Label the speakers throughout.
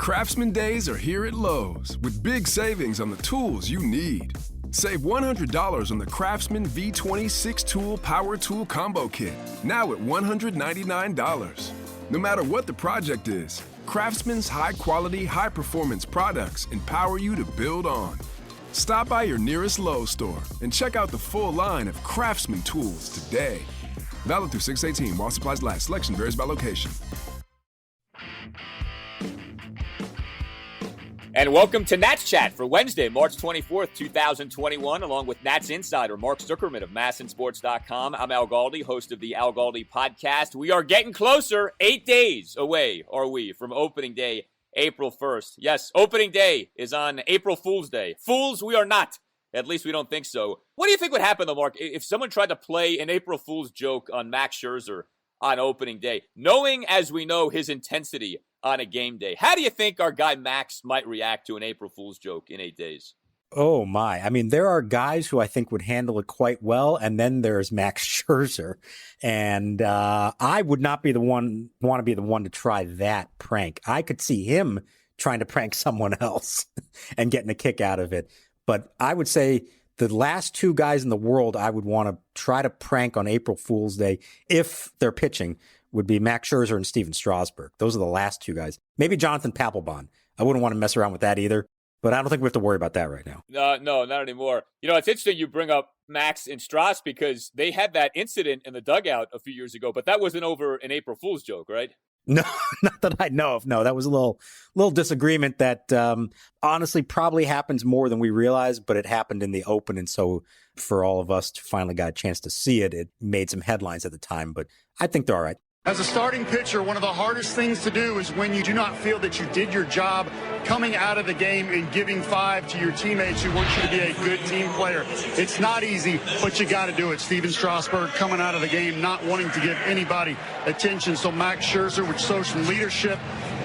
Speaker 1: Craftsman Days are here at Lowe's with big savings on the tools you need. Save $100 on the Craftsman V20 6-Tool Power Tool Combo Kit, now at $199. No matter what the project is, Craftsman's high-quality, high-performance products empower you to build on. Stop by your nearest Lowe's store and check out the full line of Craftsman tools today. Valid through 6/18 while supplies last. Selection varies by location.
Speaker 2: And welcome to Nats Chat for Wednesday, March 24th, 2021, along with Nats insider Mark Zuckerman of MASNsports.com. I'm Al Galdi, host of the Al Galdi podcast. We are getting closer. 8 days away are we from opening day, April 1st. Yes, opening day is on April Fool's Day. Fools, we are not. At least we don't think so. What do you think would happen, though, Mark, if someone tried to play an April Fool's joke on Max Scherzer on opening day, knowing as we know his intensity on a game day? How do you think our guy Max might react to an April Fool's joke in 8 days?
Speaker 3: Oh, my. I mean, there are guys who I think would handle it quite well, and then there's Max Scherzer. And I would not be the one, want to be the one to try that prank. I could see him trying to prank someone else and getting a kick out of it. But I would say the last two guys in the world I would want to try to prank on April Fool's Day, if they're pitching, would be Max Scherzer and Steven Strasburg. Those are the last two guys. Maybe Jonathan Papelbon. I wouldn't want to mess around with that either, but I don't think we have to worry about that right now.
Speaker 2: No, not anymore. You know, it's interesting you bring up Max and Strauss because they had that incident in the dugout a few years ago, but that wasn't over an April Fool's joke, right?
Speaker 3: No, not that I know of. No, that was a little disagreement that honestly probably happens more than we realize, but it happened in the open. And so for all of us to finally got a chance to see it, it made some headlines at the time, but I think they're all right.
Speaker 4: As a starting pitcher, one of the hardest things to do is when you do not feel that you did your job coming out of the game and giving five to your teammates who want you to be a good team player. It's not easy, but you got to do it. Steven Strasburg coming out of the game, not wanting to give anybody attention. So Max Scherzer would show some leadership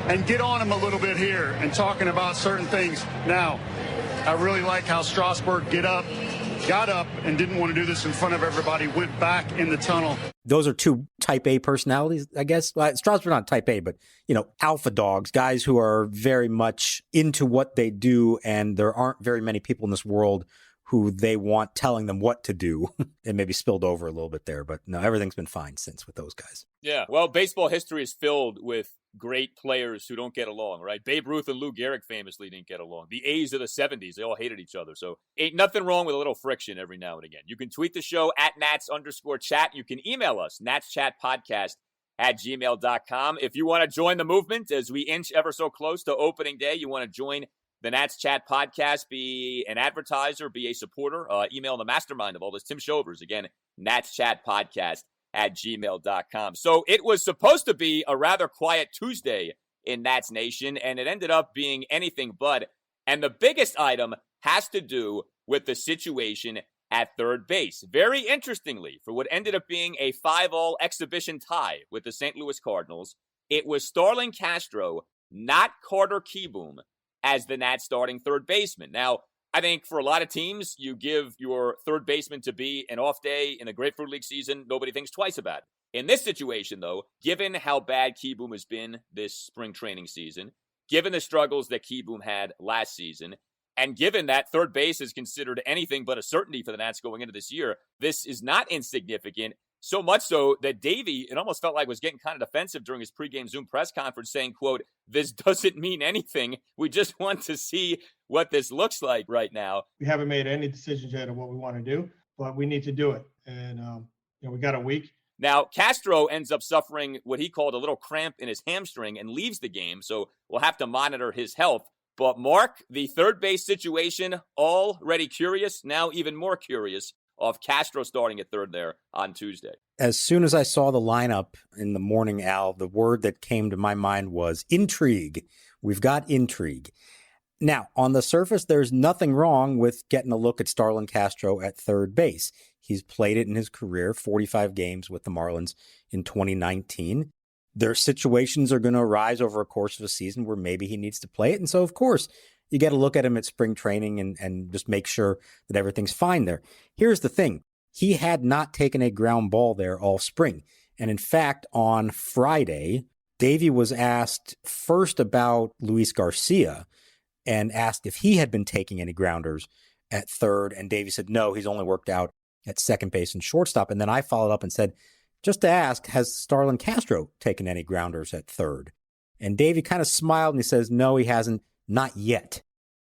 Speaker 4: and get on him a little bit here and talking about certain things. Now, I really like how Strasburg got up and didn't want to do this in front of everybody, went back in the tunnel.
Speaker 3: Those are two type A personalities, I guess. Well, Strasburg not type A, but, alpha dogs, guys who are very much into what they do. And there aren't very many people in this world who they want telling them what to do. It maybe spilled over a little bit there, but no, everything's been fine since with those guys.
Speaker 2: Yeah, well, baseball history is filled with great players who don't get along, right? Babe Ruth and Lou Gehrig famously didn't get along. The A's of the 70s, they all hated each other. So ain't nothing wrong with a little friction every now and again. You can tweet the show at Nats_chat. You can email us, natschatpodcast@gmail.com. If you want to join the movement as we inch ever so close to opening day, you want to join the Nats Chat podcast, be an advertiser, be a supporter, email the mastermind of all this, Tim Shovers. Again, natschatpodcast@gmail.com. So it was supposed to be a rather quiet Tuesday in Nats Nation, and it ended up being anything but. And the biggest item has to do with the situation at third base. Very interestingly, for what ended up being a 5-all exhibition tie with the St. Louis Cardinals, it was Starlin Castro, not Carter Kieboom, as the Nats starting third baseman. Now, I think for a lot of teams, you give your third baseman to be an off day in a Grapefruit League season, nobody thinks twice about it. In this situation, though, given how bad Kieboom has been this spring training season, given the struggles that Kieboom had last season, and given that third base is considered anything but a certainty for the Nats going into this year, this is not insignificant. So much so that Davey, it almost felt like, was getting kind of defensive during his pregame Zoom press conference saying, quote, "This doesn't mean anything. We just want to see what this looks like right now."
Speaker 5: We haven't made any decisions yet on what we want to do, but we need to do it. And, we got a week.
Speaker 2: Now, Castro ends up suffering what he called a little cramp in his hamstring and leaves the game, so we'll have to monitor his health. But Mark, the third base situation, already curious, now even more curious, of Castro starting at third there on Tuesday.
Speaker 3: As soon as I saw the lineup in the morning, Al, the word that came to my mind was intrigue. We've got intrigue. Now, on the surface, there's nothing wrong with getting a look at Starlin Castro at third base. He's played it in his career, 45 games with the Marlins in 2019. Their situations are going to arise over a course of a season where maybe he needs to play it. And so, of course, you got to look at him at spring training and just make sure that everything's fine there. Here's the thing. He had not taken a ground ball there all spring. And in fact, on Friday, Davey was asked first about Luis Garcia and asked if he had been taking any grounders at third. And Davey said, no, he's only worked out at second base and shortstop. And then I followed up and said, just to ask, has Starlin Castro taken any grounders at third? And Davey kind of smiled and he says, no, he hasn't, not yet.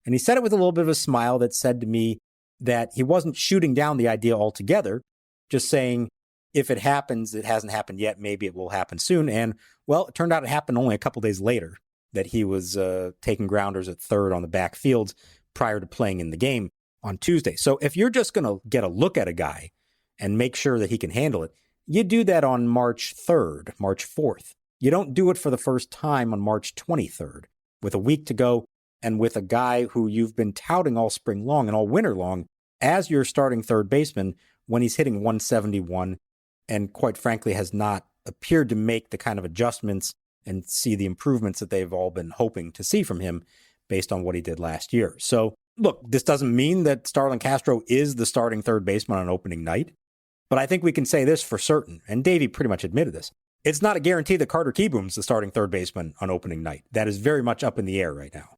Speaker 3: And he said it with a little bit of a smile that said to me that he wasn't shooting down the idea altogether, just saying, if it happens, it hasn't happened yet, maybe it will happen soon. And, well, it turned out it happened only a couple days later that he was taking grounders at third on the back fields prior to playing in the game on Tuesday. So if you're just going to get a look at a guy and make sure that he can handle it, you do that on March 3rd, March 4th. You don't do it for the first time on March 23rd with a week to go and with a guy who you've been touting all spring long and all winter long as your starting third baseman when he's hitting 171 and quite frankly has not appeared to make the kind of adjustments and see the improvements that they've all been hoping to see from him based on what he did last year. So look, this doesn't mean that Starlin Castro is the starting third baseman on opening night, but I think we can say this for certain, and Davey pretty much admitted this. It's not a guarantee that Carter Kieboom's the starting third baseman on opening night. That is very much up in the air right now.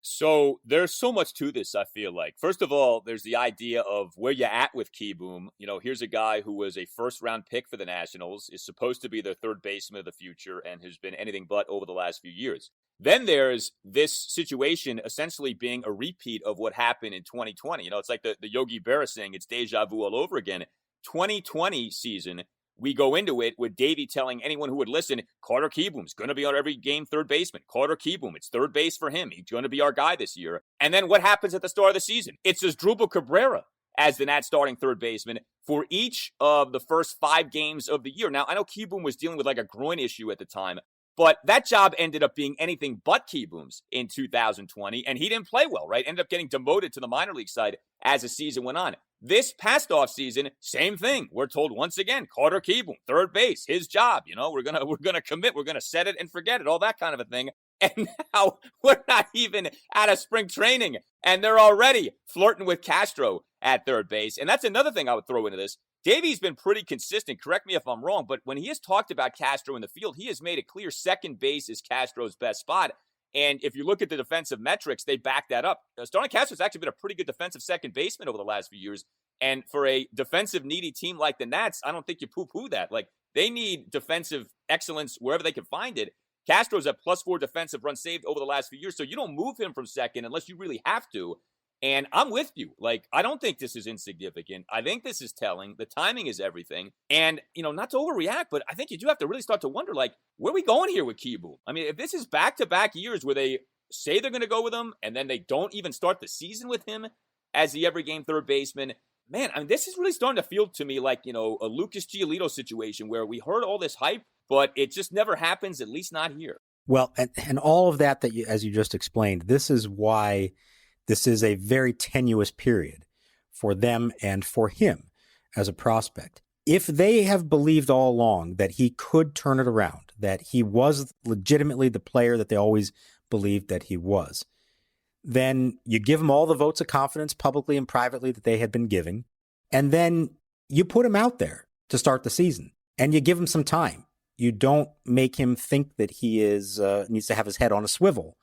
Speaker 2: So there's so much to this, I feel like. First of all, there's the idea of where you're at with Kieboom. You know, here's a guy who was a first-round pick for the Nationals, is supposed to be their third baseman of the future, and has been anything but over the last few years. Then there's this situation essentially being a repeat of what happened in 2020. You know, it's like the Yogi Berra saying it's deja vu all over again. 2020 season, we go into it with Davey telling anyone who would listen, Carter Kieboom's going to be on every game third baseman. Carter Kieboom, it's third base for him. He's going to be our guy this year. And then what happens at the start of the season? It's Asdrubal Cabrera as the Nats starting third baseman for each of the first 5 games of the year. Now, I know Kieboom was dealing with like a groin issue at the time, but that job ended up being anything but Kieboom's in 2020, and he didn't play well, right? Ended up getting demoted to the minor league side as the season went on. This past offseason, same thing. We're told once again, Carter Kieboom, third base, his job. You know, we're gonna commit, we're gonna set it and forget it, all that kind of a thing. And now we're not even out of spring training, and they're already flirting with Castro at third base. And that's another thing I would throw into this. Davey's been pretty consistent. Correct me if I'm wrong, but when he has talked about Castro in the field, he has made it clear second base is Castro's best spot. And if you look at the defensive metrics, they back that up. Starlin Castro's actually been a pretty good defensive second baseman over the last few years. And for a defensive needy team like the Nats, I don't think you poo-poo that. Like, they need defensive excellence wherever they can find it. Castro's at +4 defensive runs saved over the last few years, so you don't move him from second unless you really have to. And I'm with you. Like, I don't think this is insignificant. I think this is telling. The timing is everything. And, you know, not to overreact, but I think you do have to really start to wonder, like, where are we going here with Kieboom? I mean, if this is back-to-back years where they say they're going to go with him and then they don't even start the season with him as the every game third baseman, man, I mean, this is really starting to feel to me like, you know, a Lucas Giolito situation where we heard all this hype, but it just never happens, at least not here.
Speaker 3: Well, and all of that you, as you just explained, this is why this is a very tenuous period for them and for him as a prospect. If they have believed all along that he could turn it around, that he was legitimately the player that they always believed that he was, then you give him all the votes of confidence publicly and privately that they had been giving, and then you put him out there to start the season, and you give him some time. You don't make him think that he is needs to have his head on a swivel,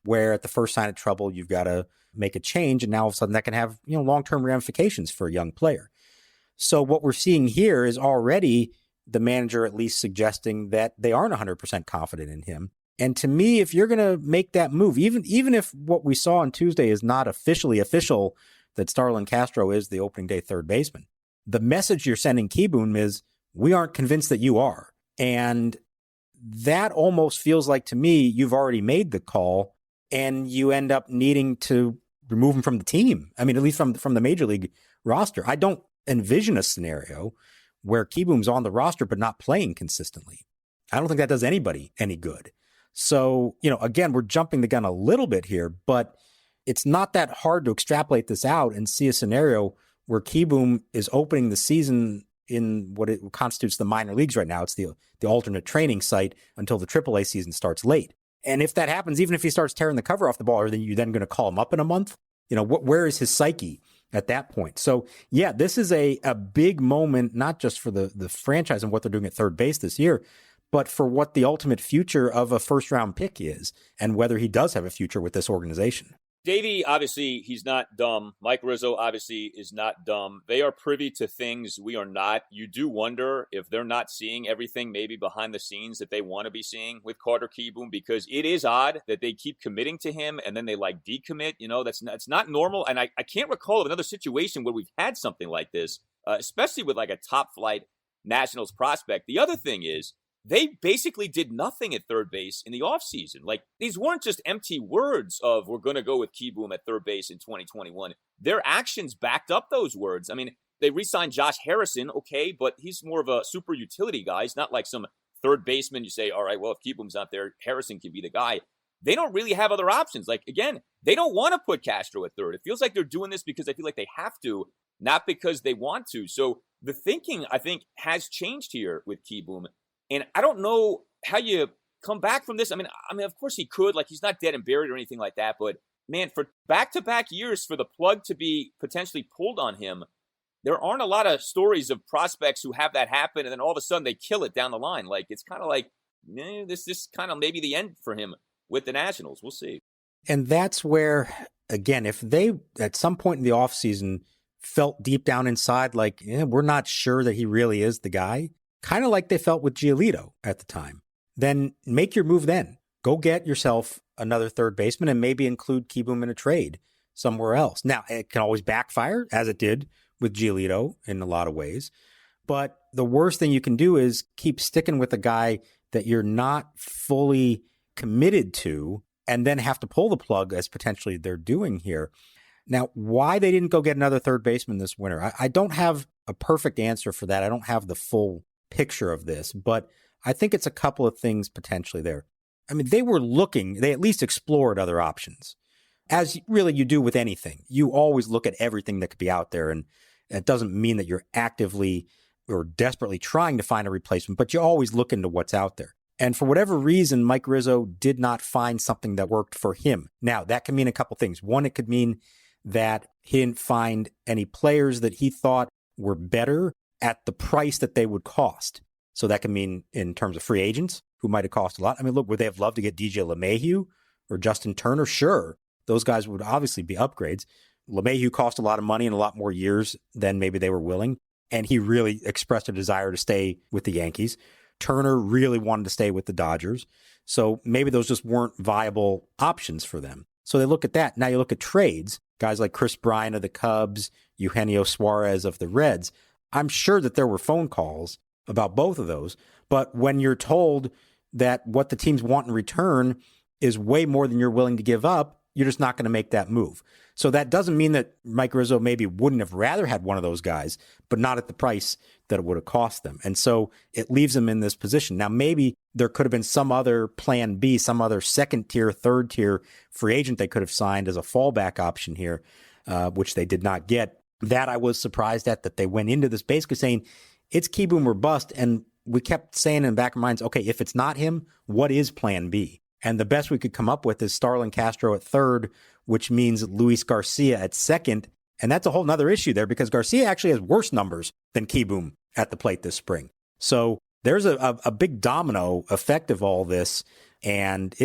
Speaker 3: where at the first sign of trouble, you've got to make a change, and now all of a sudden that can have, you know, long-term ramifications for a young player. So what we're seeing here is already the manager at least suggesting that they aren't 100% confident in him. And to me, if you're going to make that move, even if what we saw on Tuesday is not officially official that Starlin Castro is the opening day third baseman, the message you're sending Kieboom is, we aren't convinced that you are. And that almost feels like, to me, you've already made the call and you end up needing to remove him from the team. I mean, at least from the major league roster. I don't envision a scenario where Kieboom's on the roster but not playing consistently. I don't think that does anybody any good. So, you know, again, we're jumping the gun a little bit here, but it's not that hard to extrapolate this out and see a scenario where Kieboom is opening the season in what it constitutes the minor leagues right now. It's the alternate training site until the AAA season starts late. And if that happens, even if he starts tearing the cover off the ball, are you then going to call him up in a month? You know, where is his psyche at that point? So, yeah, this is a big moment, not just for the franchise and what they're doing at third base this year, but for what the ultimate future of a first-round pick is and whether he does have a future with this organization.
Speaker 2: Davey, obviously, he's not dumb. Mike Rizzo, obviously, is not dumb. They are privy to things we are not. You do wonder if they're not seeing everything maybe behind the scenes that they want to be seeing with Carter Kieboom, because it is odd that they keep committing to him and then they decommit. That's not normal. And I can't recall of another situation where we've had something like this, especially with a top flight Nationals prospect. The other thing is, they basically did nothing at third base in the offseason. These weren't just empty words of we're going to go with Kieboom at third base in 2021. Their actions backed up those words. I mean, they re-signed Josh Harrison, okay, but he's more of a super utility guy. He's not like some third baseman. You say, all right, well, if Kieboom's not there, Harrison can be the guy. They don't really have other options. Again, they don't want to put Castro at third. It feels like they're doing this because they feel like they have to, not because they want to. So the thinking, I think, has changed here with Kieboom. And I don't know how you come back from this. I mean, of course he could. He's not dead and buried or anything like that. But, man, for back-to-back years, for the plug to be potentially pulled on him, there aren't a lot of stories of prospects who have that happen, and then all of a sudden they kill it down the line. It's kind of this kind of maybe the end for him with the Nationals. We'll see.
Speaker 3: And that's where, again, if they, at some point in the offseason, felt deep down inside we're not sure that he really is the guy, kind of like they felt with Giolito at the time, then make your move then. Go get yourself another third baseman and maybe include Kieboom in a trade somewhere else. Now, it can always backfire, as it did with Giolito in a lot of ways. But the worst thing you can do is keep sticking with a guy that you're not fully committed to and then have to pull the plug, as potentially they're doing here. Now, why they didn't go get another third baseman this winter, I don't have a perfect answer for that. I don't have the full picture of this, but I think it's a couple of things potentially there. I mean, they at least explored other options. As really you do with anything, you always look at everything that could be out there, and it doesn't mean that you're actively or desperately trying to find a replacement, but you always look into what's out there. And for whatever reason, Mike Rizzo did not find something that worked for him. Now, that can mean a couple things. One, it could mean that he didn't find any players that he thought were better at the price that they would cost. So that can mean in terms of free agents who might have cost a lot. I mean, look, would they have loved to get DJ LeMahieu or Justin Turner? Sure. Those guys would obviously be upgrades. LeMahieu cost a lot of money and a lot more years than maybe they were willing. And he really expressed a desire to stay with the Yankees. Turner really wanted to stay with the Dodgers. So maybe those just weren't viable options for them. So they look at that. Now you look at trades, guys like Chris Bryant of the Cubs, Eugenio Suarez of the Reds. I'm sure that there were phone calls about both of those. But when you're told that what the teams want in return is way more than you're willing to give up, you're just not going to make that move. So that doesn't mean that Mike Rizzo maybe wouldn't have rather had one of those guys, but not at the price that it would have cost them. And so it leaves them in this position. Now, maybe there could have been some other plan B, some other second tier, third tier free agent they could have signed as a fallback option here, which they did not get. That I was surprised at, that they went into this basically saying it's Kieboom or bust. And we kept saying in the back of our minds, okay, if it's not him, what is plan B? And the best we could come up with is Starlin Castro at third, which means Luis Garcia at second. And that's a whole nother issue there because Garcia actually has worse numbers than Kieboom at the plate this spring. So there's a big domino effect of all this. And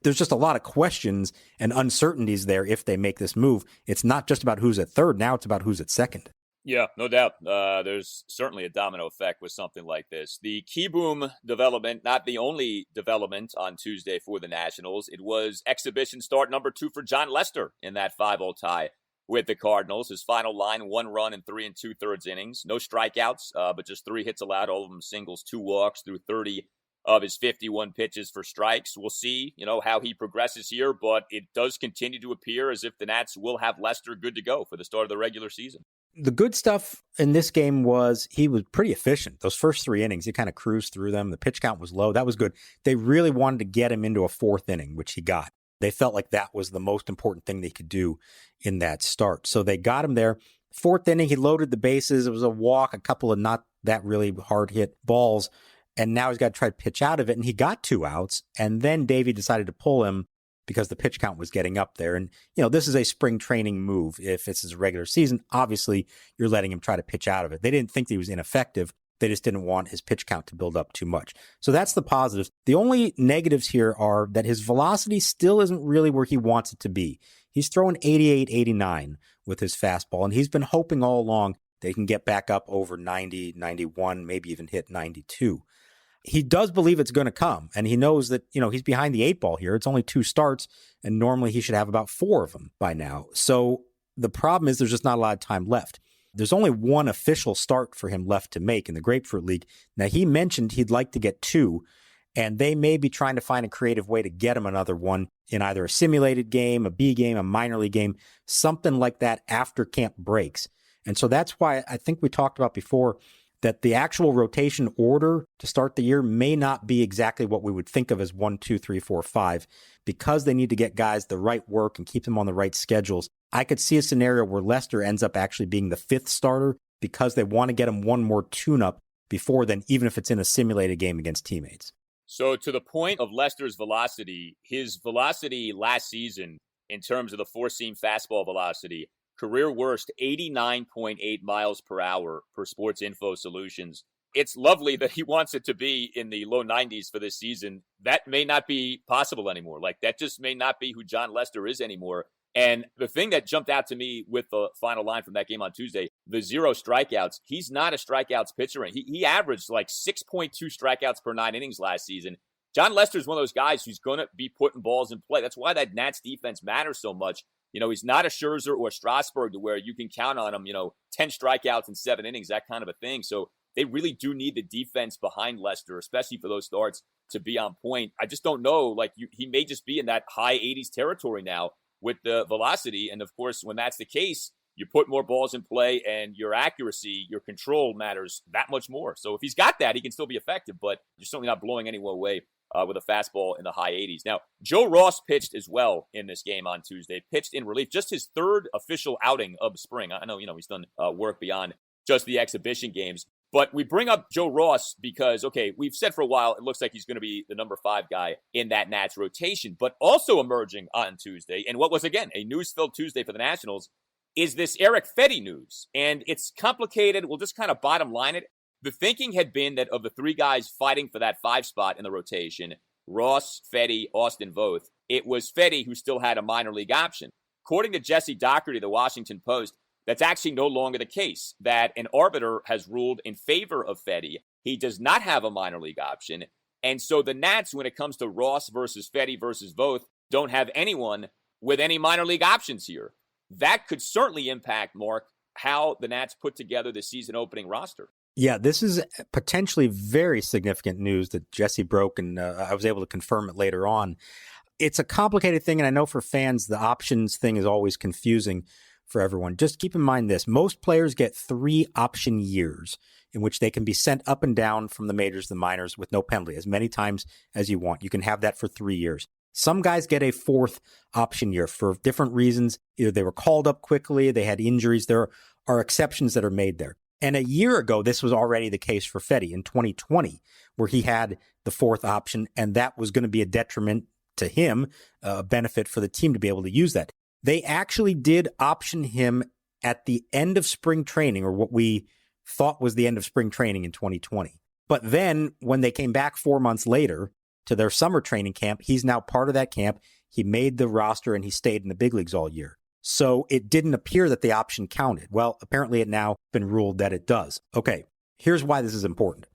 Speaker 3: there's just a lot of questions and uncertainties there if they make this move. It's not just about who's at third. Now it's about who's at second.
Speaker 2: Yeah, no doubt. There's certainly a domino effect with something like this. The Kieboom development, not the only development on Tuesday for the Nationals. It was exhibition start number 2 for Jon Lester in that 5-0 tie with the Cardinals. His final line, 1 run in 3 2/3 innings. No strikeouts, but just 3 hits allowed, all of them singles, 2 walks through 30 of his 51 pitches for strikes. We'll see, how he progresses here, but it does continue to appear as if the Nats will have Lester good to go for the start of the regular season.
Speaker 3: The good stuff in this game was he was pretty efficient. Those first 3 innings, he kind of cruised through them. The pitch count was low. That was good. They really wanted to get him into a 4th inning, which he got. They felt like that was the most important thing they could do in that start. So they got him there. 4th inning, he loaded the bases. It was a walk, a couple of not that really hard hit balls. And now he's got to try to pitch out of it. And he got 2 outs. And then Davey decided to pull him because the pitch count was getting up there. And, this is a spring training move. If it's his regular season, obviously you're letting him try to pitch out of it. They didn't think that he was ineffective. They just didn't want his pitch count to build up too much. So that's the positives. The only negatives here are that his velocity still isn't really where he wants it to be. He's throwing 88, 89 with his fastball, and he's been hoping all along they can get back up over 90, 91, maybe even hit 92. He does believe it's going to come, and he knows that, he's behind the 8 ball here. It's only 2 starts, and normally he should have about 4 of them by now. So the problem is there's just not a lot of time left. There's only 1 official start for him left to make in the Grapefruit League. Now, he mentioned he'd like to get 2, and they may be trying to find a creative way to get him another one in either a simulated game, a B game, a minor league game, something like that after camp breaks. And so that's why I think we talked about before that the actual rotation order to start the year may not be exactly what we would think of as 1, 2, 3, 4, 5, because they need to get guys the right work and keep them on the right schedules. I could see a scenario where Lester ends up actually being the 5th starter because they want to get him one more tune-up before then, even if it's in a simulated game against teammates.
Speaker 2: So to the point of Lester's velocity, his velocity last season in terms of the four-seam fastball velocity, career worst 89.8 miles per hour per Sports Info Solutions. It's lovely that he wants it to be in the low 90s for this season. That may not be possible anymore. That just may not be who Jon Lester is anymore. And the thing that jumped out to me with the final line from that game on Tuesday, the 0 strikeouts, he's not a strikeouts pitcher. And he averaged 6.2 strikeouts per 9 innings last season. Jon Lester's one of those guys who's going to be putting balls in play. That's why that Nats defense matters so much. He's not a Scherzer or a Strasburg to where you can count on him, 10 strikeouts in 7 innings, that kind of a thing. So they really do need the defense behind Lester, especially for those starts, to be on point. I just don't know. He may just be in that high 80s territory now with the velocity. And of course, when that's the case, you put more balls in play and your accuracy, your control matters that much more. So if he's got that, he can still be effective, but you're certainly not blowing anyone away with a fastball in the high 80s. Now, Joe Ross pitched as well in this game on Tuesday, pitched in relief, just his 3rd official outing of spring. I know, he's done work beyond just the exhibition games. But we bring up Joe Ross because, okay, we've said for a while, it looks like he's going to be the number 5 guy in that Nats rotation. But also emerging on Tuesday, and what was, again, a news-filled Tuesday for the Nationals, is this Erick Fedde news. And it's complicated. We'll just kind of bottom line it. The thinking had been that of the 3 guys fighting for that 5 spot in the rotation, Ross, Fedde, Austin Voth, it was Fedde who still had a minor league option. According to Jesse Doherty of the Washington Post, that's actually no longer the case, that an arbiter has ruled in favor of Fedde. He does not have a minor league option. And so the Nats, when it comes to Ross versus Fedde versus Voth, don't have anyone with any minor league options here. That could certainly impact, Mark, how the Nats put together the season opening roster.
Speaker 3: Yeah, this is potentially very significant news that Jesse broke, and I was able to confirm it later on. It's a complicated thing, and I know for fans, the options thing is always confusing for everyone. Just keep in mind this. Most players get 3 option years in which they can be sent up and down from the majors to the minors with no penalty, as many times as you want. You can have that for 3 years. Some guys get a 4th option year for different reasons. Either they were called up quickly, they had injuries. There are exceptions that are made there. And a year ago, this was already the case for Fedde in 2020, where he had the 4th option, and that was going to be a detriment to him, a benefit for the team to be able to use that. They actually did option him at the end of spring training, or what we thought was the end of spring training in 2020. But then when they came back 4 months later to their summer training camp, he's now part of that camp. He made the roster and he stayed in the big leagues all year. So it didn't appear that the option counted. Well, apparently it now been ruled that it does. Okay, here's why this is important.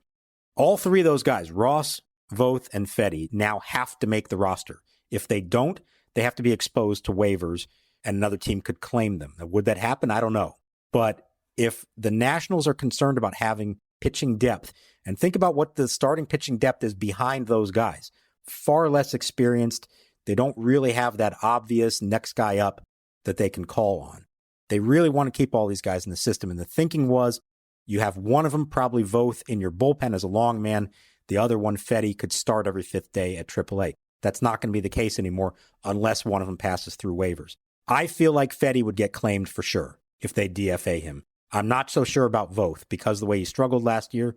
Speaker 3: All 3 of those guys, Ross, Voth, and Fedde, now have to make the roster. If they don't, they have to be exposed to waivers and another team could claim them. Now, would that happen? I don't know. But if the Nationals are concerned about having pitching depth, and think about what the starting pitching depth is behind those guys, far less experienced. They don't really have that obvious next guy up that they can call on. They really want to keep all these guys in the system. And the thinking was you have one of them, probably Voth, in your bullpen as a long man. The other one, Fedde, could start every 5th day at AAA. That's not going to be the case anymore unless one of them passes through waivers. I feel like Fedde would get claimed for sure if they DFA him. I'm not so sure about Voth because the way he struggled last year,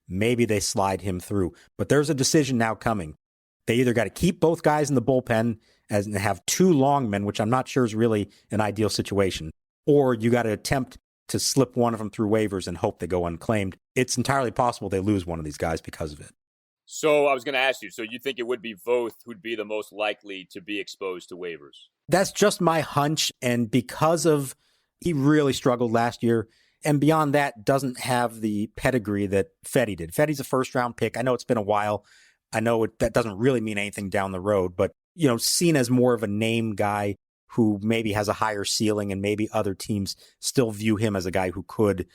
Speaker 3: maybe they slide him through. But there's a decision now coming. They either got to keep both guys in the bullpen and have 2 long men, which I'm not sure is really an ideal situation, or you got to attempt to slip one of them through waivers and hope they go unclaimed. It's entirely possible they lose one of these guys because of it.
Speaker 2: So I was going to ask you, so you think it would be Voth who'd be the most likely to be exposed to waivers?
Speaker 3: That's just my hunch. And because of he really struggled last year, and beyond that, doesn't have the pedigree that Fedde did. Fedde's a first-round pick. I know it's been a while. I know that doesn't really mean anything down the road, but, seen as more of a name guy who maybe has a higher ceiling, and maybe other teams still view him as a guy who could,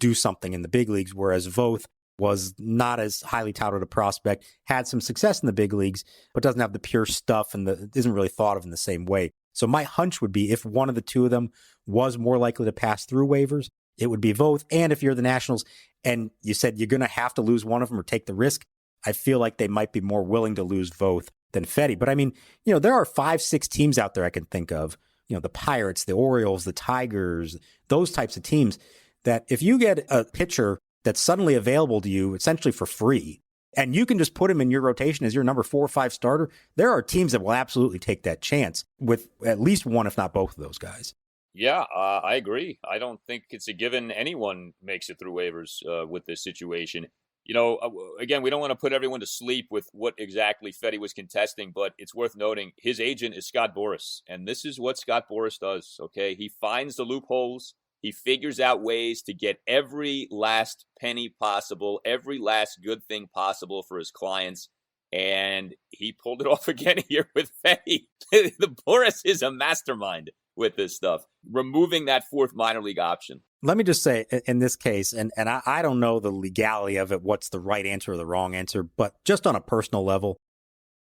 Speaker 3: do something in the big leagues, whereas Voth was not as highly touted a prospect, had some success in the big leagues, but doesn't have the pure stuff and isn't really thought of in the same way. So my hunch would be if one of the two of them was more likely to pass through waivers, it would be Voth. And if you're the Nationals and you said you're going to have to lose one of them or take the risk, I feel like they might be more willing to lose Voth than Fedde. But I mean, there are 5-6 teams out there I can think of, the Pirates, the Orioles, the Tigers, those types of teams that if you get a pitcher that's suddenly available to you essentially for free, and you can just put him in your rotation as your number 4 or 5 starter, there are teams that will absolutely take that chance with at least one, if not both of those guys.
Speaker 2: Yeah, I agree. I don't think it's a given anyone makes it through waivers with this situation. Again, we don't want to put everyone to sleep with what exactly Fedde was contesting, but it's worth noting his agent is Scott Boras, and this is what Scott Boras does, okay? He finds the loopholes. He figures out ways to get every last penny possible, every last good thing possible for his clients. And he pulled it off again here with Fedde. The Boras is a mastermind with this stuff, removing that 4th minor league option.
Speaker 3: Let me just say in this case, and I don't know the legality of it, what's the right answer or the wrong answer, but just on a personal level,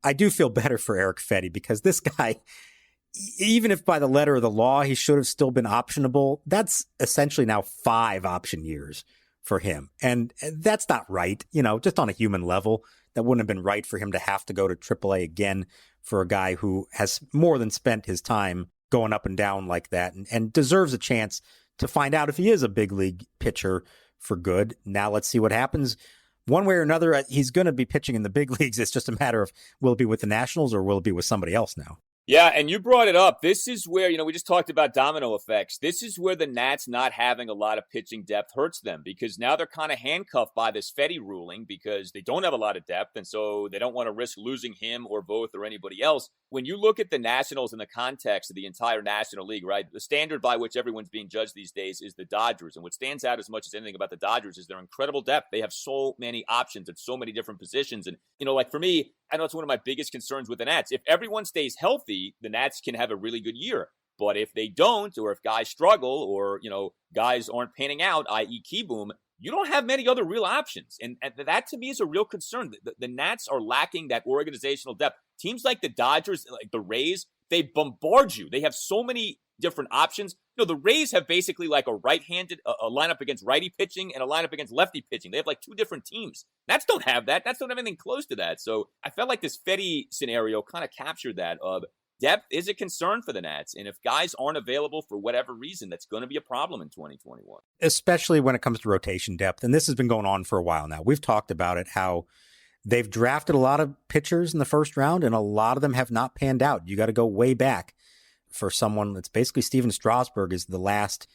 Speaker 3: I do feel better for Erick Fedde because this guy, even if by the letter of the law he should have still been optionable, that's essentially now 5 option years for him. And that's not right, just on a human level. That wouldn't have been right for him to have to go to AAA again for a guy who has more than spent his time going up and down like that and deserves a chance to find out if he is a big league pitcher for good. Now let's see what happens. One way or another, he's going to be pitching in the big leagues. It's just a matter of will it be with the Nationals or will it be with somebody else now?
Speaker 2: Yeah, and you brought it up. This is where, we just talked about domino effects. This is where the Nats not having a lot of pitching depth hurts them because now they're kind of handcuffed by this Fedde ruling because they don't have a lot of depth, and so they don't want to risk losing him or Voth or anybody else. When you look at the Nationals in the context of the entire National League, right, the standard by which everyone's being judged these days is the Dodgers. And what stands out as much as anything about the Dodgers is their incredible depth. They have so many options at so many different positions. And, like for me, I know it's one of my biggest concerns with the Nats. If everyone stays healthy, the Nats can have a really good year. But if they don't, or if guys struggle, or, guys aren't panning out, i.e. Kieboom, you don't have many other real options. And that to me is a real concern. The Nats are lacking that organizational depth. Teams like the Dodgers, like the Rays, they bombard you. They have so many different options. The Rays have basically like a right-handed, a lineup against righty pitching and a lineup against lefty pitching. They have like 2 different teams. Nats don't have that. Nats don't have anything close to that. So I felt like this Fedde scenario kind of captured that of depth is a concern for the Nats. And if guys aren't available for whatever reason, that's going to be a problem in 2021.
Speaker 3: Especially when it comes to rotation depth. And this has been going on for a while now. We've talked about it, how they've drafted a lot of pitchers in the first round, and a lot of them have not panned out. You got to go way back for someone that's basically Steven Strasburg is the last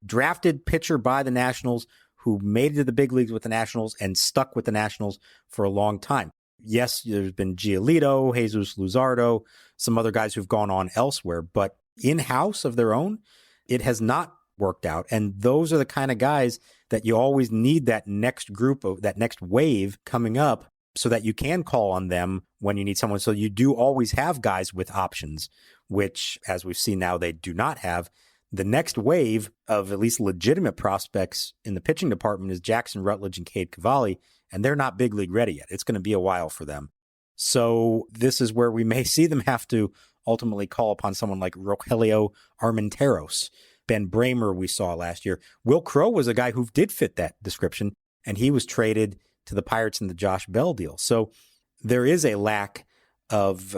Speaker 3: drafted pitcher by the Nationals who made it to the big leagues with the Nationals and stuck with the Nationals for a long time. Yes, there's been Giolito, Jesus Luzardo, some other guys who've gone on elsewhere, but in-house of their own, it has not worked out. And those are the kind of guys that you always need that next group of that next wave coming up so that you can call on them when you need someone. So you do always have guys with options, which, as we've seen now, they do not have. The next wave of at least legitimate prospects in the pitching department is Jackson Rutledge and Cade Cavalli, and they're not big league ready yet. It's going to be a while for them. So this is where we may see them have to ultimately call upon someone like Rogelio Armenteros. Ben Bramer we saw last year. Will Crow was a guy who did fit that description, and he was traded to the Pirates in the Josh Bell deal. So there is a lack of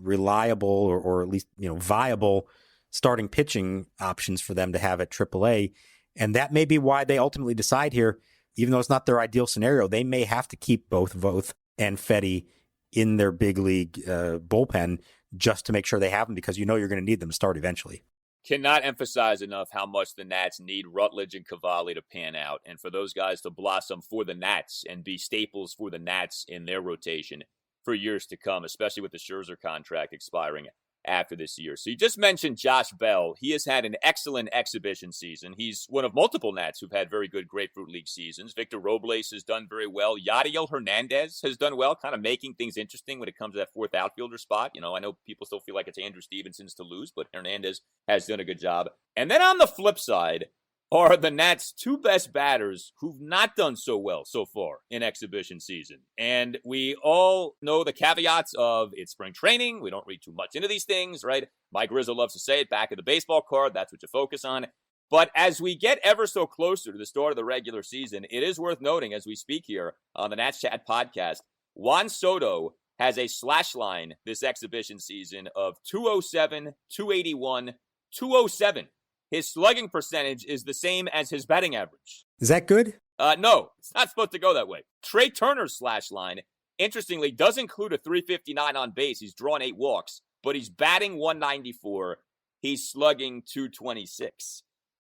Speaker 3: reliable or at least viable starting pitching options for them to have at AAA. And that may be why they ultimately decide here, even though it's not their ideal scenario, they may have to keep both Voth and Fedde in their big league bullpen just to make sure they have them, because you're going to need them to start eventually.
Speaker 2: Cannot emphasize enough how much the Nats need Rutledge and Cavalli to pan out, and for those guys to blossom for the Nats and be staples for the Nats in their rotation for years to come, especially with the Scherzer contract expiring after this year. So you just mentioned Josh Bell. He has had an excellent exhibition season. He's one of multiple Nats who've had very good Grapefruit League seasons. Victor Robles has done very well. Yadiel Hernandez has done well, kind of making things interesting when it comes to that fourth outfielder spot. You know, I know people still feel like it's Andrew Stevenson's to lose, but Hernandez has done a good job. And then on the flip side are the Nats' two best batters who've not done so well so far in exhibition season. And we all know the caveats of it's spring training. We don't read too much into these things, right? Mike Rizzo loves to say it, back of the baseball card, that's what you focus on. But as we get ever so closer to the start of the regular season, it is worth noting as we speak here on the Nats Chat podcast, Juan Soto has a slash line this exhibition season of 207, 281, 207. His slugging percentage is the same as his batting average.
Speaker 3: Is that good?
Speaker 2: No, it's not supposed to go that way. Trea Turner's slash line, interestingly, does include a 359 on base. He's drawn 8 walks, but he's batting 194. He's slugging 226.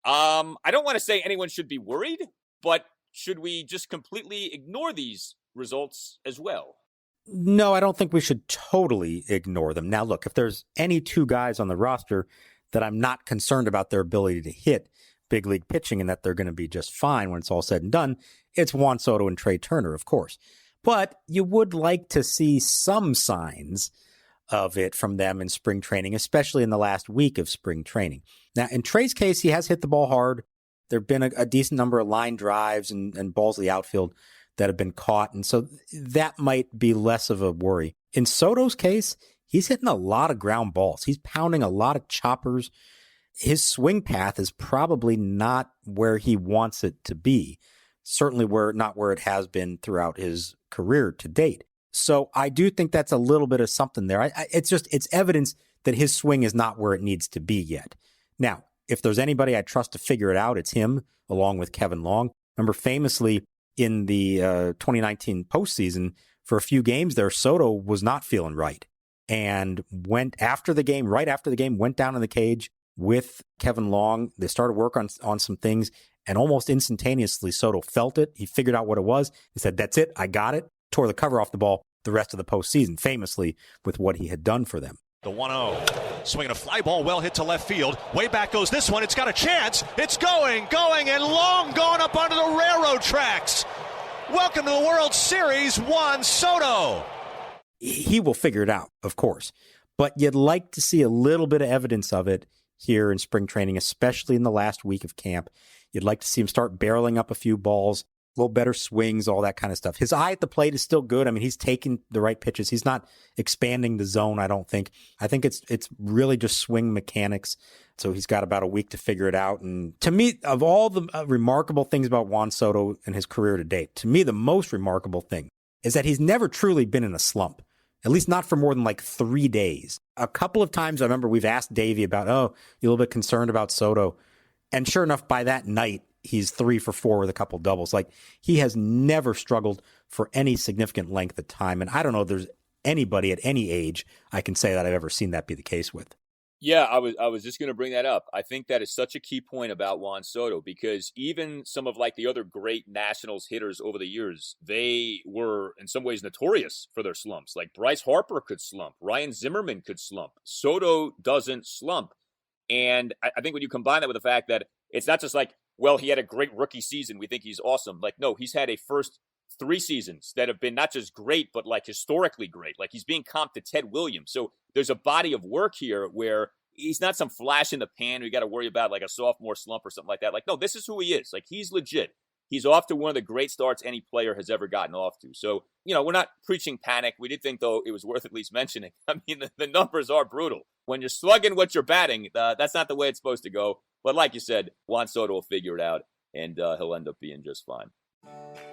Speaker 2: I don't want to say anyone should be worried, but should we just completely ignore these results as well?
Speaker 3: No, I don't think we should totally ignore them. Now, look, if there's any two guys on the roster that I'm not concerned about their ability to hit big league pitching and that they're going to be just fine when it's all said and done, it's Juan Soto and Trea Turner, of course. But you would like to see some signs of it from them in spring training, especially in the last week of spring training. Now, in Trea's case, he has hit the ball hard. There have been a decent number of line drives and balls to the outfield that have been caught, and so that might be less of a worry. In Soto's case, he's hitting a lot of ground balls. He's pounding a lot of choppers. His swing path is probably not where he wants it to be. Certainly not where it has been throughout his career to date. So I do think that's a little bit of something there. It's evidence that his swing is not where it needs to be yet. Now, if there's anybody I trust to figure it out, it's him, along with Kevin Long. Remember, famously in the 2019 postseason, for a few games there, Soto was not feeling right. And right after the game, went down in the cage with Kevin Long. They started work on some things, and almost instantaneously, Soto felt it. He figured out what it was. He said, "That's it. I got it." Tore the cover off the ball the rest of the postseason, famously with what he had done for them.
Speaker 6: The 1-0. Swinging a fly ball, well hit to left field. Way back goes this one. It's got a chance. It's going, and Long going up onto the railroad tracks. Welcome to the World Series, Juan Soto.
Speaker 3: He will figure it out, of course. But you'd like to see a little bit of evidence of it here in spring training, especially in the last week of camp. You'd like to see him start barreling up a few balls, a little better swings, all that kind of stuff. His eye at the plate is still good. I mean, he's taking the right pitches. He's not expanding the zone, I don't think. I think it's really just swing mechanics. So he's got about a week to figure it out. And to me, of all the remarkable things about Juan Soto and his career to date, to me, the most remarkable thing is that he's never truly been in a slump. At least not for more than like 3 days. A couple of times I remember we've asked Davey about, you're a little bit concerned about Soto. And sure enough, by that night, he's 3 for 4 with a couple doubles. Like, he has never struggled for any significant length of time. And I don't know if there's anybody at any age I can say that I've ever seen that be the case with.
Speaker 2: Yeah, I was just going to bring that up. I think that is such a key point about Juan Soto, because even some of like the other great Nationals hitters over the years, they were in some ways notorious for their slumps. Like Bryce Harper could slump. Ryan Zimmerman could slump. Soto doesn't slump. And I think when you combine that with the fact that it's not just like, well, he had a great rookie season, we think he's awesome. Like, no, he's had a first 3 seasons that have been not just great, but like historically great. Like, he's being comped to Ted Williams. So there's a body of work here where he's not some flash in the pan. We got to worry about like a sophomore slump or something like that. Like, no, this is who he is. Like, he's legit. He's off to one of the great starts any player has ever gotten off to. So, we're not preaching panic. We did think, though, it was worth at least mentioning. I mean, the numbers are brutal. When you're slugging what you're batting, that's not the way it's supposed to go. But like you said, Juan Soto will figure it out, and he'll end up being just fine.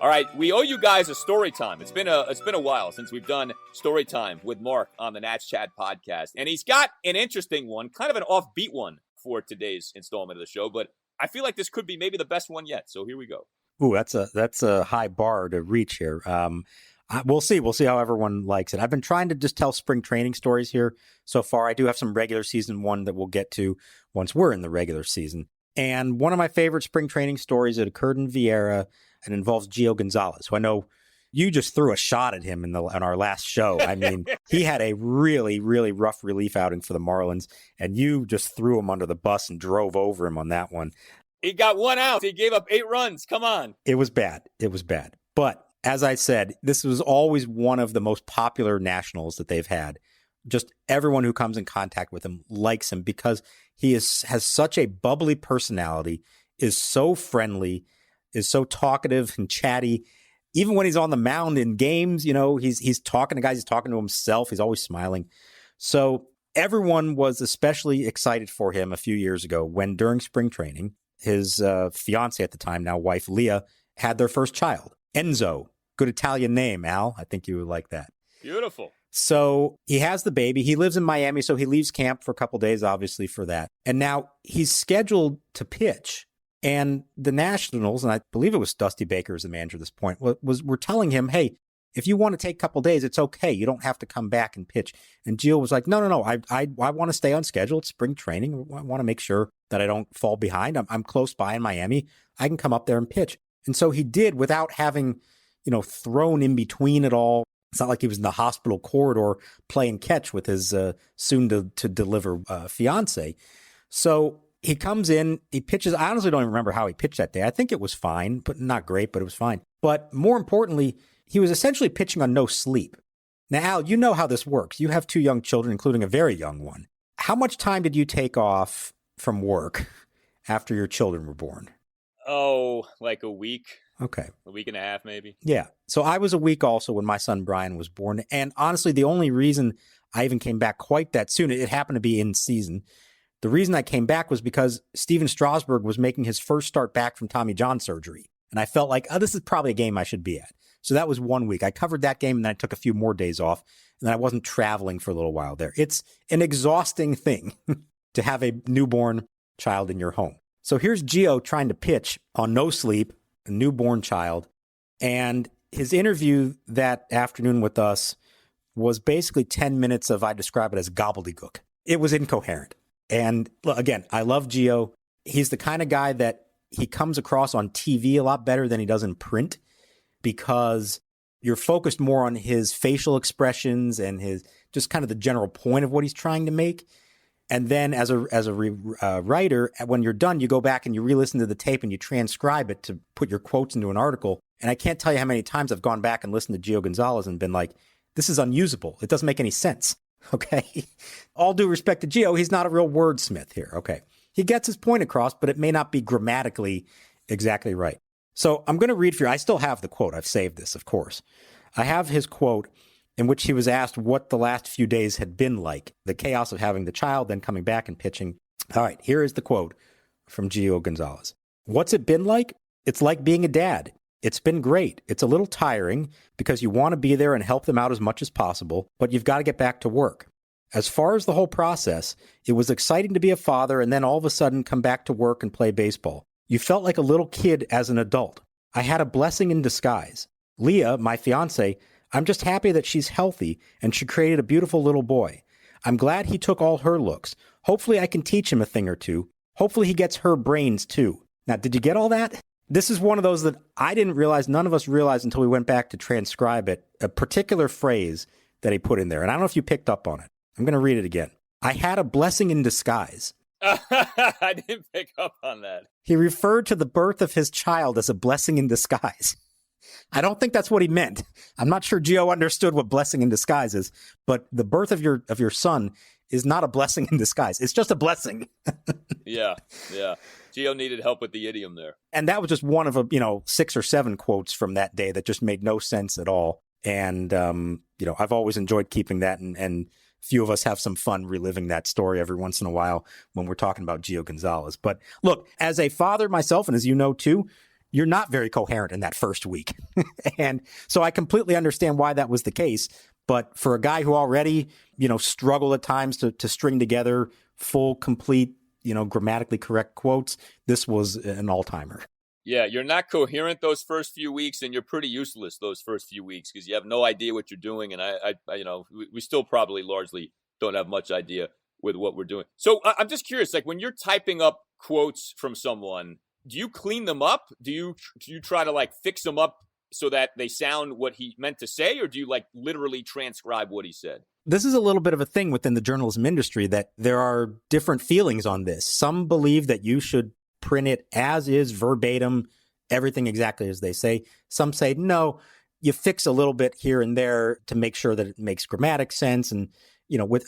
Speaker 2: All right, we owe you guys a story time. It's been a while since we've done story time with Mark on the Nats Chat podcast, and he's got an interesting one, kind of an offbeat one for today's installment of the show. But I feel like this could be maybe the best one yet. So here we go.
Speaker 3: Ooh, that's a high bar to reach here. We'll see. We'll see how everyone likes it. I've been trying to just tell spring training stories here so far. I do have some regular season one that we'll get to once we're in the regular season. And one of my favorite spring training stories that occurred in Vieira and involves Gio Gonzalez, who I know you just threw a shot at him in our last show. I mean, he had a really, really rough relief outing for the Marlins, and you just threw him under the bus and drove over him on that one.
Speaker 2: He got 1 out. He gave up 8 runs. Come on.
Speaker 3: It was bad. It was bad. But as I said, this was always one of the most popular nationals that they've had. Just everyone who comes in contact with him likes him because he has such a bubbly personality, is so friendly, is so talkative and chatty. Even when he's on the mound in games, he's talking to guys, he's talking to himself, he's always smiling. So everyone was especially excited for him a few years ago when during spring training, his fiance at the time, now wife Leah, had their first child, Enzo. Good Italian name, Al. I think you would like that.
Speaker 2: Beautiful.
Speaker 3: So he has the baby. He lives in Miami, so he leaves camp for a couple days, obviously, for that. And now he's scheduled to pitch. And the Nationals, and I believe it was Dusty Baker as the manager at this point, were telling him, hey, if you want to take a couple days, it's okay. You don't have to come back and pitch. And Gio was like, no. I want to stay on schedule. It's spring training. I want to make sure that I don't fall behind. I'm close by in Miami. I can come up there and pitch. And so he did without having, thrown in between it all. It's not like he was in the hospital corridor playing catch with his soon-to-deliver fiance. So he comes in, he pitches. I honestly don't even remember how he pitched that day. I think it was fine, but not great, but it was fine. But more importantly, he was essentially pitching on no sleep. Now, Al, you know how this works. You have 2 young children, including a very young one. How much time did you take off from work after your children were born?
Speaker 2: Oh, like a week.
Speaker 3: Okay.
Speaker 2: A week and a half, maybe.
Speaker 3: Yeah. So I was a week also when my son Brian was born. And honestly, the only reason I even came back quite that soon, it happened to be in season. The reason I came back was because Steven Strasburg was making his first start back from Tommy John surgery. And I felt like, this is probably a game I should be at. So that was 1 week. I covered that game and then I took a few more days off. And then I wasn't traveling for a little while there. It's an exhausting thing to have a newborn child in your home. So here's Gio trying to pitch on no sleep, a newborn child. And his interview that afternoon with us was basically 10 minutes of, I describe it as gobbledygook. It was incoherent. And again, I love Gio. He's the kind of guy that he comes across on TV a lot better than he does in print because you're focused more on his facial expressions and his just kind of the general point of what he's trying to make. And then as a writer, when you're done, you go back and you re-listen to the tape and you transcribe it to put your quotes into an article. And I can't tell you how many times I've gone back and listened to Gio Gonzalez and been like, this is unusable. It doesn't make any sense. Okay. All due respect to Gio, he's not a real wordsmith here. Okay. He gets his point across, but it may not be grammatically exactly right. So I'm going to read for you. I still have the quote. I've saved this, of course. I have his quote in which he was asked what the last few days had been like, the chaos of having the child, then coming back and pitching. All right, here is the quote from Gio Gonzalez. What's it been like? It's like being a dad. It's been great. It's a little tiring because you want to be there and help them out as much as possible, but you've got to get back to work. As far as the whole process, it was exciting to be a father and then all of a sudden come back to work and play baseball. You felt like a little kid as an adult. I had a blessing in disguise. Leah, my fiance, I'm just happy that she's healthy and she created a beautiful little boy. I'm glad he took all her looks. Hopefully I can teach him a thing or two. Hopefully he gets her brains too. Now, did you get all that? This is one of those that I didn't realize, none of us realized until we went back to transcribe it, a particular phrase that he put in there. And I don't know if you picked up on it. I'm going to read it again. I had a blessing in disguise.
Speaker 2: I didn't pick up on that.
Speaker 3: He referred to the birth of his child as a blessing in disguise. I don't think that's what he meant. I'm not sure Gio understood what blessing in disguise is, but the birth of your son is not a blessing in disguise. It's just a blessing.
Speaker 2: Yeah. Gio needed help with the idiom there.
Speaker 3: And that was just one of 6 or 7 quotes from that day that just made no sense at all. And I've always enjoyed keeping that, and few of us have some fun reliving that story every once in a while when we're talking about Gio Gonzalez. But look, as a father myself, and as you know too, you're not very coherent in that first week. And so I completely understand why that was the case. But for a guy who already, struggled at times to string together full, complete, grammatically correct quotes, this was an all-timer.
Speaker 2: Yeah, you're not coherent those first few weeks, and you're pretty useless those first few weeks because you have no idea what you're doing. And I we still probably largely don't have much idea with what we're doing. So I'm just curious, like when you're typing up quotes from someone, do you clean them up? Do you try to like fix them up so that they sound what he meant to say, or do you like literally transcribe what he said?
Speaker 3: This is a little bit of a thing within the journalism industry that there are different feelings on this. Some believe that you should print it as is, verbatim, everything exactly as they say. Some say, no, you fix a little bit here and there to make sure that it makes grammatic sense. And,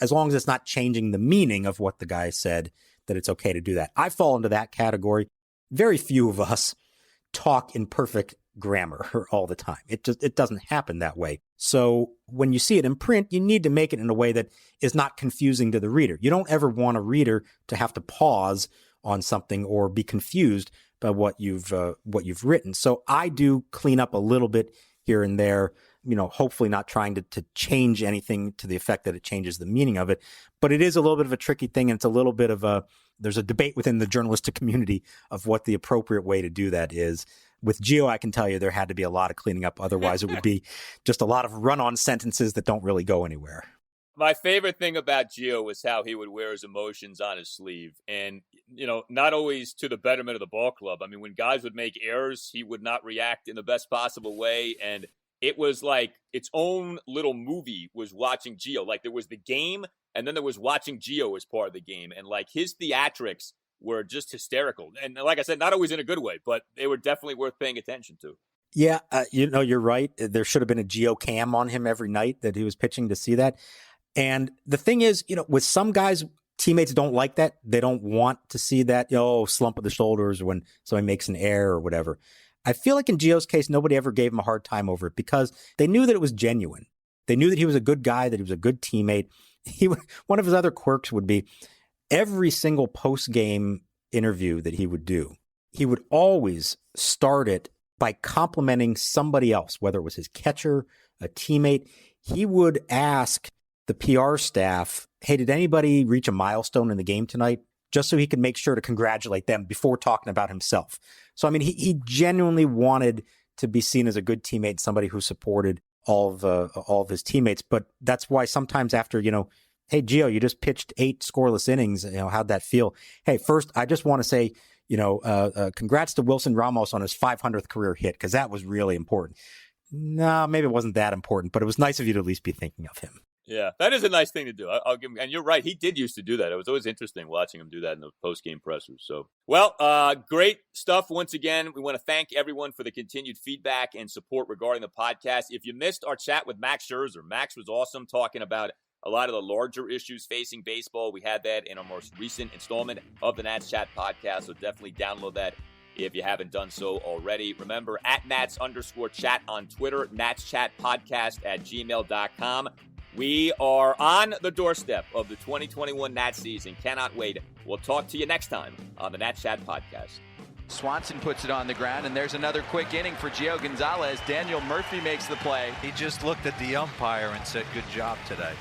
Speaker 3: as long as it's not changing the meaning of what the guy said, that it's okay to do that. I fall into that category. Very few of us talk in perfect grammar all the time. It doesn't happen that way. So when you see it in print, you need to make it in a way that is not confusing to the reader. You don't ever want a reader to have to pause on something or be confused by what you've written. So I do clean up a little bit here and there, hopefully not trying to change anything to the effect that it changes the meaning of it. But it is a little bit of a tricky thing, and it's a little bit of there's a debate within the journalistic community of what the appropriate way to do that is. With Gio, I can tell you there had to be a lot of cleaning up. Otherwise, it would be just a lot of run-on sentences that don't really go anywhere.
Speaker 2: My favorite thing about Gio was how he would wear his emotions on his sleeve. And, not always to the betterment of the ball club. I mean, when guys would make errors, he would not react in the best possible way. And it was like its own little movie was watching Gio. Like there was the game, and then there was watching Gio as part of the game. And like his theatrics were just hysterical. And like I said, not always in a good way, but they were definitely worth paying attention to.
Speaker 3: Yeah, you're right. There should have been a Gio cam on him every night that he was pitching to see that. And the thing is, with some guys, teammates don't like that. They don't want to see that, slump of the shoulders when somebody makes an error or whatever. I feel like in Gio's case, nobody ever gave him a hard time over it because they knew that it was genuine. They knew that he was a good guy, that he was a good teammate. One of his other quirks would be every single post-game interview that he would do, he would always start it by complimenting somebody else, whether it was his catcher, a teammate. He would ask the PR staff, hey, did anybody reach a milestone in the game tonight? Just so he could make sure to congratulate them before talking about himself. So, I mean, he genuinely wanted to be seen as a good teammate, somebody who supported all of his teammates. But that's why sometimes after, hey, Gio, you just pitched 8 scoreless innings. How'd that feel? Hey, first, I just want to say, congrats to Wilson Ramos on his 500th career hit, because that was really important. No, maybe it wasn't that important, but it was nice of you to at least be thinking of him.
Speaker 2: Yeah, that is a nice thing to do. I'll give him, and you're right. He did used to do that. It was always interesting watching him do that in the post-game pressers. So, great stuff. Once again, we want to thank everyone for the continued feedback and support regarding the podcast. If you missed our chat with Max Scherzer, Max was awesome talking about a lot of the larger issues facing baseball. We had that in our most recent installment of the Nats Chat podcast, so definitely download that if you haven't done so already. Remember, @Nats_chat on Twitter, natschatpodcast@gmail.com. We are on the doorstep of the 2021 Nats season. Cannot wait. We'll talk to you next time on the Nats Chat Podcast.
Speaker 7: Swanson puts it on the ground, and there's another quick inning for Gio Gonzalez. Daniel Murphy makes the play.
Speaker 6: He just looked at the umpire and said, good job today.